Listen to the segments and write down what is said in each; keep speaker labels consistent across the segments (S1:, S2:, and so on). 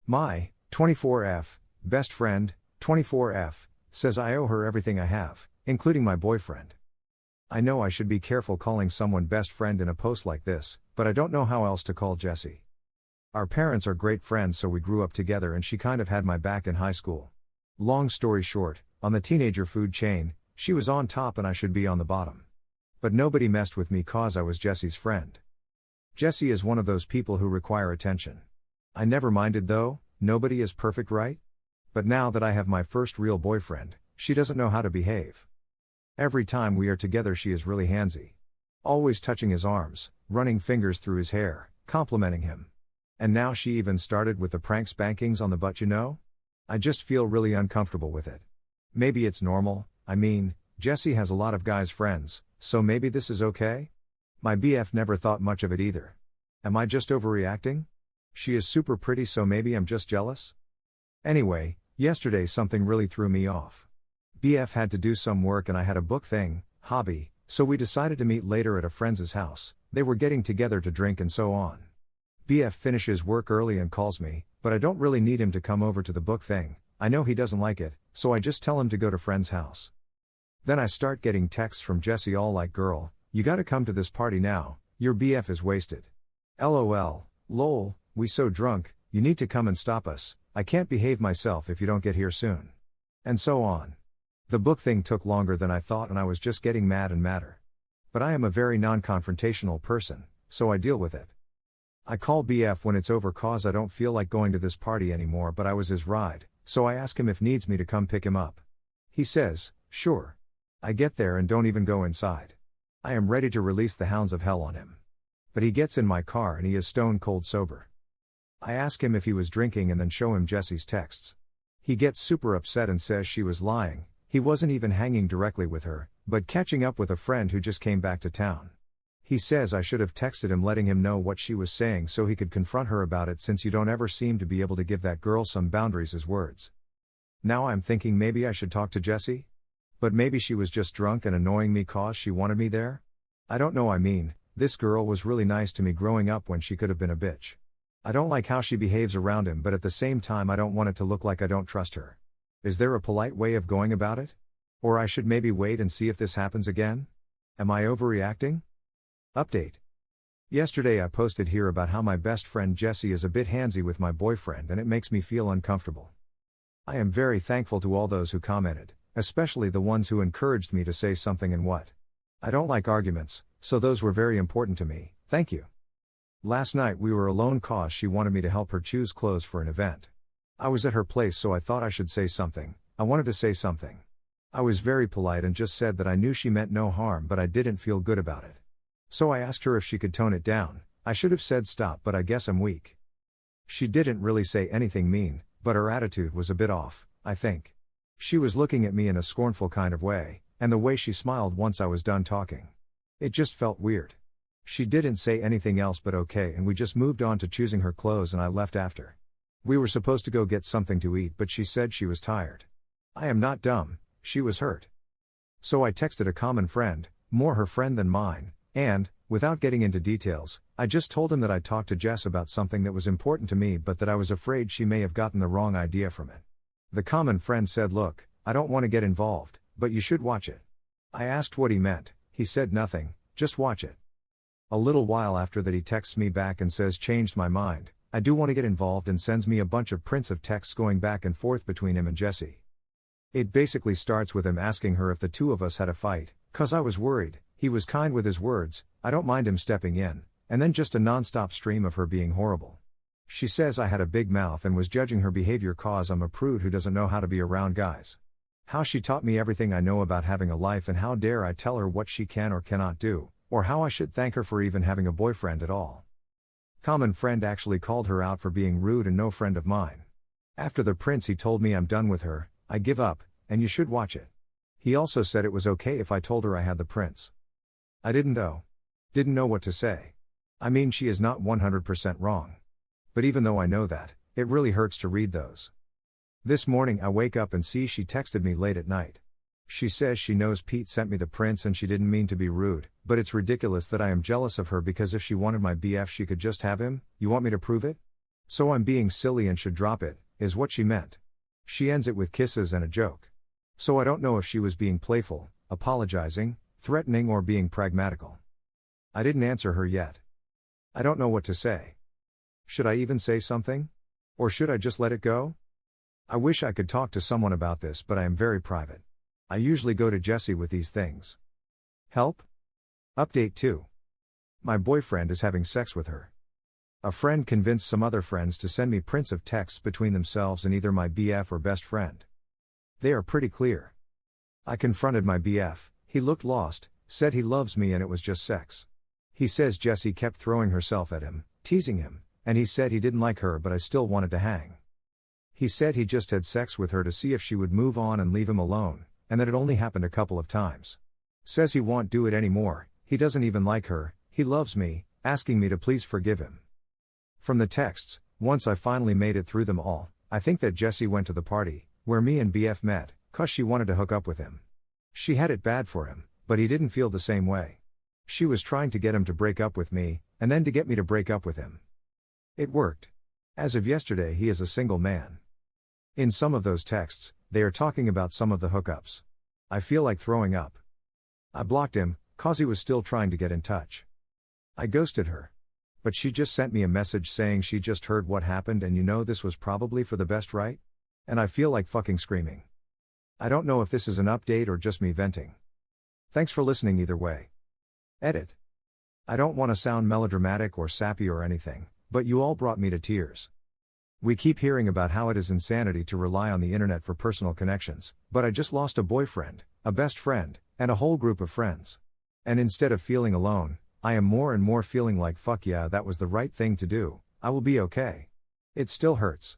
S1: My 24F best friend, 24F, says I owe her everything I have, including my boyfriend. I know I should be careful calling someone best friend in a post like this, but I don't know how else to call Jessie. Our parents are great friends, so we grew up together and she kind of had my back in high school. Long story short, on the teenager food chain, she was on top and I should be on the bottom. But nobody messed with me cause I was Jessie's friend. Jessie is one of those people who require attention. I never minded though, nobody is perfect, right? But now that I have my first real boyfriend, she doesn't know how to behave. Every time we are together she is really handsy. Always touching his arms, running fingers through his hair, complimenting him. And now she even started with the prank spankings on the butt, you know? I just feel really uncomfortable with it. Maybe it's normal, I mean, Jessie has a lot of guys friends, so maybe this is okay? My BF never thought much of it either. Am I just overreacting? She is super pretty, so maybe I'm just jealous? Anyway, yesterday something really threw me off. BF had to do some work and I had a book thing, hobby, so we decided to meet later at a friend's house. They were getting together to drink and so on. BF finishes work early and calls me, but I don't really need him to come over to the book thing. I know he doesn't like it, so I just tell him to go to friend's house. Then I start getting texts from Jessie all like, "Girl, you gotta come to this party now, your BF is wasted. LOL, lol, we so drunk, you need to come and stop us, I can't behave myself if you don't get here soon." And so on. The book thing took longer than I thought and I was just getting mad and madder. But I am a very non-confrontational person, so I deal with it. I call BF when it's over cause I don't feel like going to this party anymore, but I was his ride, so I ask him if needs me to come pick him up. He says, sure. I get there and don't even go inside. I am ready to release the hounds of hell on him. But he gets in my car and he is stone cold sober. I ask him if he was drinking and then show him Jessie's texts. He gets super upset and says she was lying, he wasn't even hanging directly with her, but catching up with a friend who just came back to town. He says I should have texted him letting him know what she was saying so he could confront her about it, since you don't ever seem to be able to give that girl some boundaries as words. Now I'm thinking maybe I should talk to Jessie? But maybe she was just drunk and annoying me cause she wanted me there? I don't know, I mean, this girl was really nice to me growing up when she could have been a bitch. I don't like how she behaves around him, but at the same time I don't want it to look like I don't trust her. Is there a polite way of going about it? Or I should maybe wait and see if this happens again? Am I overreacting? Update. Yesterday I posted here about how my best friend Jessie is a bit handsy with my boyfriend and it makes me feel uncomfortable. I am very thankful to all those who commented, especially the ones who encouraged me to say something and what. I don't like arguments, so those were very important to me, thank you. Last night we were alone cause she wanted me to help her choose clothes for an event. I was at her place, so I thought I should say something. I wanted to say something. I was very polite and just said that I knew she meant no harm, but I didn't feel good about it. So I asked her if she could tone it down. I should have said stop, but I guess I'm weak. She didn't really say anything mean, but her attitude was a bit off, I think. She was looking at me in a scornful kind of way, and the way she smiled once I was done talking. It just felt weird. She didn't say anything else but okay, and we just moved on to choosing her clothes and I left after. We were supposed to go get something to eat, but she said she was tired. I am not dumb, she was hurt. So I texted a common friend, more her friend than mine, and, without getting into details, I just told him that I talked to Jess about something that was important to me, but that I was afraid she may have gotten the wrong idea from it. The common friend said, look, I don't want to get involved, but you should watch it. I asked what he meant, he said nothing, just watch it. A little while after that he texts me back and says changed my mind, I do want to get involved, and sends me a bunch of prints of texts going back and forth between him and Jessie. It basically starts with him asking her if the two of us had a fight, cause I was worried. He was kind with his words, I don't mind him stepping in, and then just a non-stop stream of her being horrible. She says I had a big mouth and was judging her behavior cause I'm a prude who doesn't know how to be around guys. How she taught me everything I know about having a life, and how dare I tell her what she can or cannot do, or how I should thank her for even having a boyfriend at all. Common friend actually called her out for being rude and no friend of mine. After the prints he told me I'm done with her, I give up, and you should watch it. He also said it was okay if I told her I had the prints. I didn't though. Didn't know what to say. I mean, she is not 100% wrong. But even though I know that, it really hurts to read those. This morning I wake up and see she texted me late at night. She says she knows Pete sent me the prints and she didn't mean to be rude, but it's ridiculous that I am jealous of her because if she wanted my BF she could just have him. You want me to prove it? So I'm being silly and should drop it, is what she meant. She ends it with kisses and a joke. So I don't know if she was being playful, apologizing, threatening, or being pragmatical. I didn't answer her yet. I don't know what to say. Should I even say something? Or should I just let it go? I wish I could talk to someone about this, but I am very private. I usually go to Jessie with these things. Help? Update 2. My boyfriend is having sex with her. A friend convinced some other friends to send me prints of texts between themselves and either my BF or best friend. They are pretty clear. I confronted my BF, he looked lost, said he loves me and it was just sex. He says Jessie kept throwing herself at him, teasing him, and he said he didn't like her but I still wanted to hang. He said he just had sex with her to see if she would move on and leave him alone, and that it only happened a couple of times. Says he won't do it anymore, he doesn't even like her, he loves me, asking me to please forgive him. From the texts, once I finally made it through them all, I think that Jessie went to the party, where me and BF met, 'cause she wanted to hook up with him. She had it bad for him, but he didn't feel the same way. She was trying to get him to break up with me, and then to get me to break up with him. It worked. As of yesterday he is a single man. In some of those texts, they are talking about some of the hookups. I feel like throwing up. I blocked him, 'cause he was still trying to get in touch. I ghosted her. But she just sent me a message saying she just heard what happened and this was probably for the best, right? And I feel like fucking screaming. I don't know if this is an update or just me venting. Thanks for listening either way. Edit. I don't want to sound melodramatic or sappy or anything, but you all brought me to tears. We keep hearing about how it is insanity to rely on the internet for personal connections, but I just lost a boyfriend, a best friend, and a whole group of friends. And instead of feeling alone, I am more and more feeling like fuck yeah, that was the right thing to do, I will be okay. It still hurts.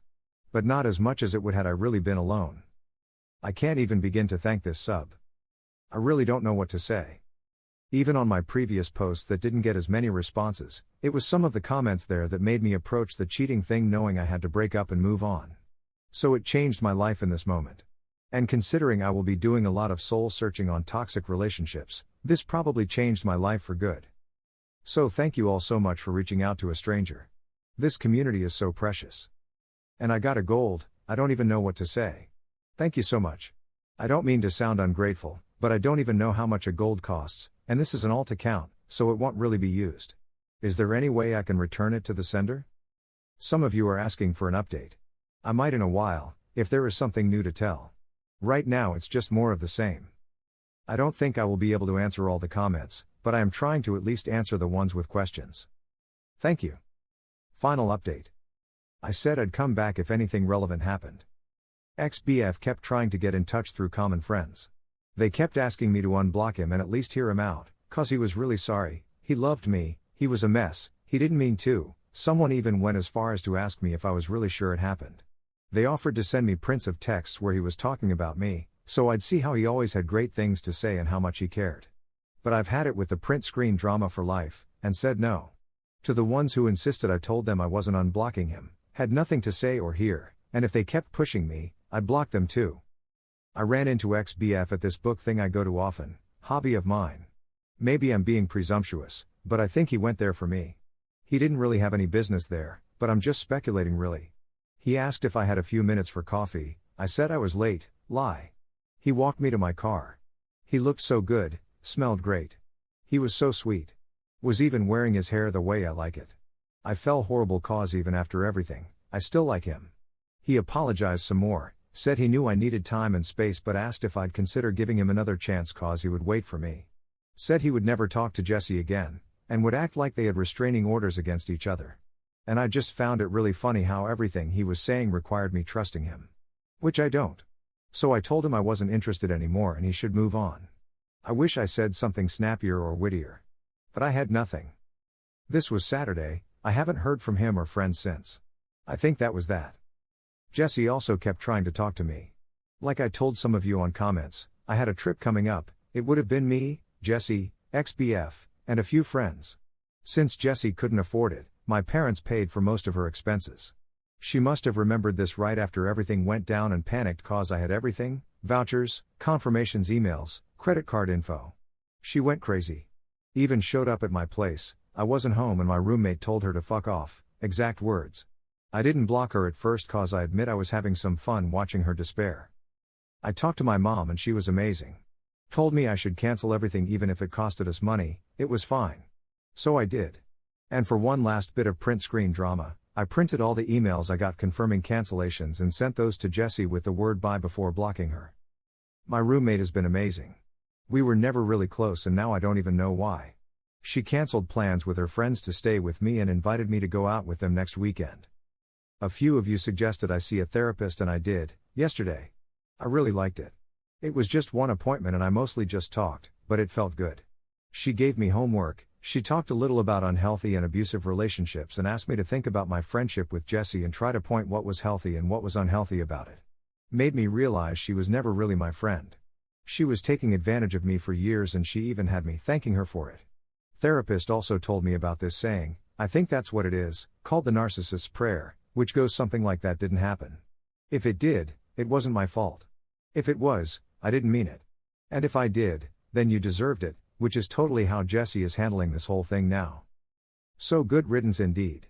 S1: But not as much as it would had I really been alone. I can't even begin to thank this sub. I really don't know what to say. Even on my previous posts that didn't get as many responses, it was some of the comments there that made me approach the cheating thing knowing I had to break up and move on. So it changed my life in this moment. And considering I will be doing a lot of soul searching on toxic relationships, this probably changed my life for good. So thank you all so much for reaching out to a stranger. This community is so precious. And I got a gold, I don't even know what to say. Thank you so much. I don't mean to sound ungrateful, but I don't even know how much a gold costs, and this is an alt account, so it won't really be used. Is there any way I can return it to the sender? Some of you are asking for an update. I might in a while, if there is something new to tell. Right now it's just more of the same. I don't think I will be able to answer all the comments, but I am trying to at least answer the ones with questions. Thank you. Final update. I said I'd come back if anything relevant happened. Ex-BF kept trying to get in touch through common friends. They kept asking me to unblock him and at least hear him out, 'cause he was really sorry, he loved me, he was a mess, he didn't mean to. Someone even went as far as to ask me if I was really sure it happened. They offered to send me prints of texts where he was talking about me, so I'd see how he always had great things to say and how much he cared. But I've had it with the print screen drama for life, and said no. To the ones who insisted I told them I wasn't unblocking him, had nothing to say or hear, and if they kept pushing me, I'd block them too. I ran into ex-BF at this book thing I go to often, hobby of mine. Maybe I'm being presumptuous, but I think he went there for me. He didn't really have any business there, but I'm just speculating really. He asked if I had a few minutes for coffee, I said I was late, lie. He walked me to my car. He looked so good, smelled great. He was so sweet. Was even wearing his hair the way I like it. I fell horrible cause even after everything, I still like him. He apologized some more, said he knew I needed time and space but asked if I'd consider giving him another chance cause he would wait for me. Said he would never talk to Jessie again, and would act like they had restraining orders against each other. And I just found it really funny how everything he was saying required me trusting him. Which I don't. So I told him I wasn't interested anymore and he should move on. I wish I said something snappier or wittier. But I had nothing. This was Saturday, I haven't heard from him or friends since. I think that was that. Jessie also kept trying to talk to me. Like I told some of you on comments, I had a trip coming up, it would have been me, Jessie, ex-BF, and a few friends. Since Jessie couldn't afford it, my parents paid for most of her expenses. She must have remembered this right after everything went down and panicked cause I had everything, vouchers, confirmations, emails, credit card info. She went crazy. Even showed up at my place, I wasn't home and my roommate told her to fuck off, exact words. I didn't block her at first cause I admit I was having some fun watching her despair. I talked to my mom and she was amazing. Told me I should cancel everything even if it costed us money, it was fine. So I did. And for one last bit of print screen drama, I printed all the emails I got confirming cancellations and sent those to Jessie with the word bye before blocking her. My roommate has been amazing. We were never really close and now I don't even know why. She canceled plans with her friends to stay with me and invited me to go out with them next weekend. A few of you suggested I see a therapist and I did, yesterday. I really liked it. It was just one appointment and I mostly just talked, but it felt good. She gave me homework, she talked a little about unhealthy and abusive relationships and asked me to think about my friendship with Jessie and try to point what was healthy and what was unhealthy about it. Made me realize she was never really my friend. She was taking advantage of me for years and she even had me thanking her for it. Therapist also told me about this saying, I think that's what it is, called the narcissist's prayer, which goes something like that didn't happen. If it did, it wasn't my fault. If it was, I didn't mean it. And if I did, then you deserved it, which is totally how Jessie is handling this whole thing now. So good riddance indeed.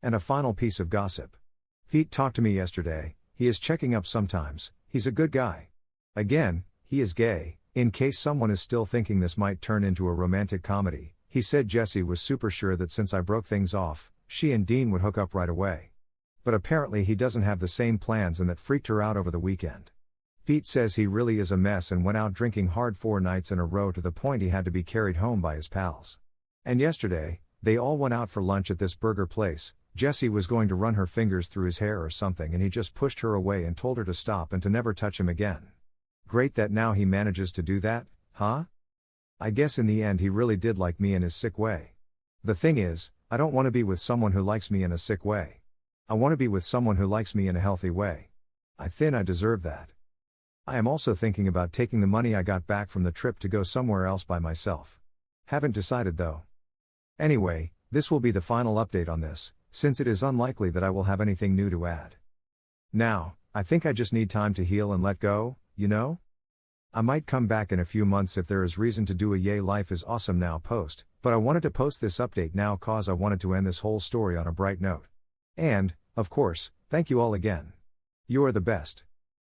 S1: And a final piece of gossip. Pete talked to me yesterday, he is checking up sometimes, he's a good guy. Again, he is gay, in case someone is still thinking this might turn into a romantic comedy. He said Jessie was super sure that since I broke things off, she and Dean would hook up right away. But apparently he doesn't have the same plans and that freaked her out over the weekend. Pete says he really is a mess and went out drinking hard 4 nights in a row to the point he had to be carried home by his pals. And yesterday, they all went out for lunch at this burger place. Jessie was going to run her fingers through his hair or something and he just pushed her away and told her to stop and to never touch him again. Great that now he manages to do that, huh? I guess in the end he really did like me in his sick way. The thing is, I don't want to be with someone who likes me in a sick way. I want to be with someone who likes me in a healthy way. I deserve that. I am also thinking about taking the money I got back from the trip to go somewhere else by myself. Haven't decided though. Anyway, this will be the final update on this, since it is unlikely that I will have anything new to add. Now, I think I just need time to heal and let go, you know? I might come back in a few months if there is reason to do a yay life is awesome now post, but I wanted to post this update now cause I wanted to end this whole story on a bright note. And, of course, thank you all again. You are the best.